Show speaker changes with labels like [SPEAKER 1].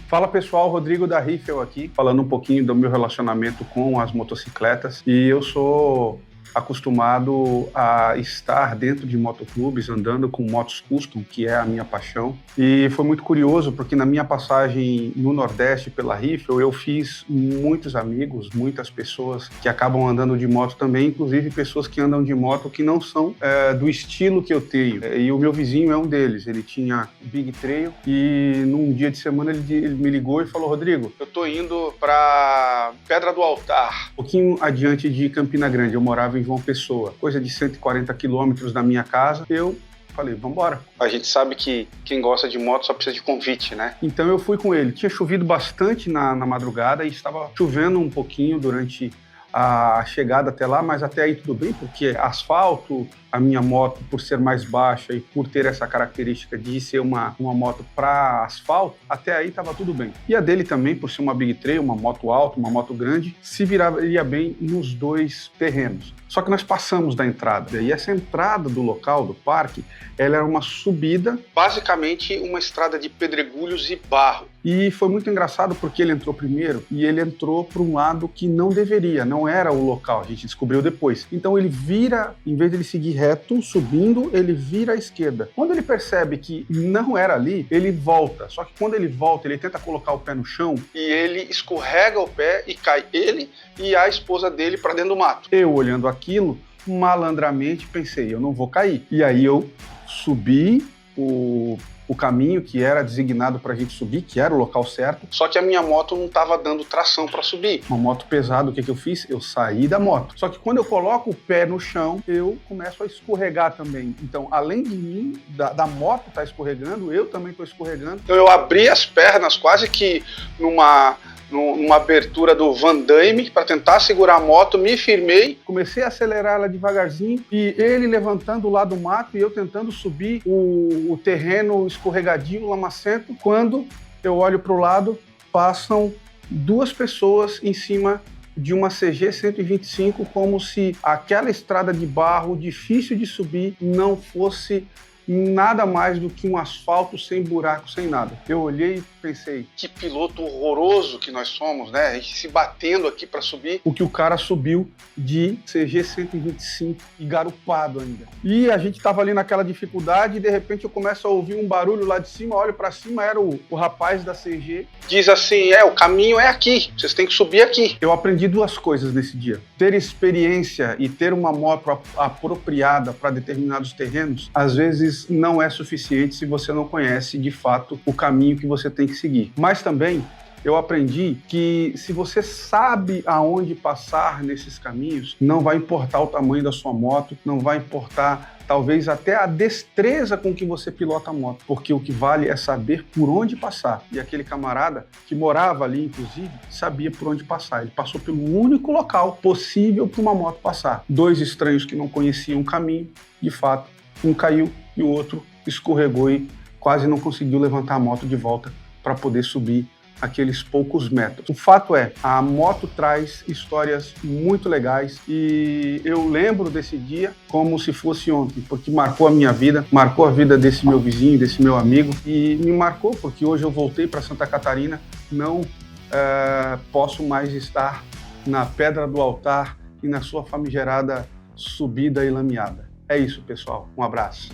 [SPEAKER 1] Fala pessoal, Rodrigo da Riffel aqui, falando um pouquinho do meu relacionamento com as motocicletas. E eu sou acostumado a estar dentro de motoclubes, andando com motos custom, que é a minha paixão. E foi muito curioso, porque na minha passagem no Nordeste pela Riffel, eu fiz muitos amigos, muitas pessoas que acabam andando de moto também, inclusive pessoas que andam de moto que não são do estilo que eu tenho. E o meu vizinho é um deles, ele tinha Big Trail e num dia de semana ele me ligou e falou: Rodrigo, eu tô indo para Pedra do Altar, um pouquinho adiante de Campina Grande. Eu morava em João Pessoa, coisa de 140 quilômetros da minha casa. Eu falei, vambora. A gente sabe que quem gosta de moto só precisa de convite, né? Então eu fui com ele. Tinha chovido bastante na madrugada e estava chovendo um pouquinho durante a chegada até lá, mas até aí tudo bem, porque asfalto, a minha moto, por ser mais baixa e por ter essa característica de ser uma moto para asfalto, até aí estava tudo bem. E a dele também, por ser uma Big Trail, uma moto alta, uma moto grande, se viraria bem nos dois terrenos. Só que nós passamos da entrada, e essa entrada do local, do parque, ela era uma subida, basicamente uma estrada de pedregulhos e barro. E foi muito engraçado porque ele entrou primeiro e ele entrou por um lado que não deveria, não era o local, a gente descobriu depois. Então ele vira, em vez de ele seguir reto, subindo, ele vira à esquerda. Quando ele percebe que não era ali, ele volta. Só que quando ele volta, ele tenta colocar o pé no chão e ele escorrega o pé e cai ele e a esposa dele para dentro do mato. Eu, olhando aquilo, malandramente pensei, eu não vou cair. E aí eu subi o caminho que era designado para a gente subir, que era o local certo, só que a minha moto não estava dando tração para subir. Uma moto pesada, o que eu fiz? Eu saí da moto. Só que quando eu coloco o pé no chão, eu começo a escorregar também. Então, além de mim, da moto estar escorregando, eu também estou escorregando. Então eu abri as pernas quase que numa abertura do Van Damme para tentar segurar a moto, me firmei, comecei a acelerar ela devagarzinho e ele levantando lá do mato e eu tentando subir o terreno escorregadio, lamacento. Quando eu olho para o lado, passam duas pessoas em cima de uma CG 125, como se aquela estrada de barro difícil de subir não fosse nada mais do que um asfalto sem buraco, sem nada. Eu olhei e pensei, que piloto horroroso que nós somos, né? A gente se batendo aqui para subir. O que o cara subiu de CG 125 e garupado ainda. E a gente tava ali naquela dificuldade e de repente eu começo a ouvir um barulho lá de cima, olho para cima, era o rapaz da CG. Diz assim, o caminho é aqui, vocês têm que subir aqui. Eu aprendi duas coisas nesse dia. Ter experiência e ter uma moto apropriada para determinados terrenos, às vezes não é suficiente se você não conhece de fato o caminho que você tem que seguir. Mas também eu aprendi que se você sabe aonde passar nesses caminhos, não vai importar o tamanho da sua moto, não vai importar talvez até a destreza com que você pilota a moto, porque o que vale é saber por onde passar. E aquele camarada que morava ali, inclusive, sabia por onde passar. Ele passou pelo único local possível para uma moto passar. Dois estranhos que não conheciam o caminho, de fato, um caiu e o outro escorregou e quase não conseguiu levantar a moto de volta para poder subir aqueles poucos metros. O fato é, a moto traz histórias muito legais e eu lembro desse dia como se fosse ontem, porque marcou a minha vida, marcou a vida desse meu vizinho, desse meu amigo e me marcou porque hoje eu voltei para Santa Catarina, não posso mais estar na Pedra do Altar e na sua famigerada subida e lameada. É isso, pessoal. Um abraço.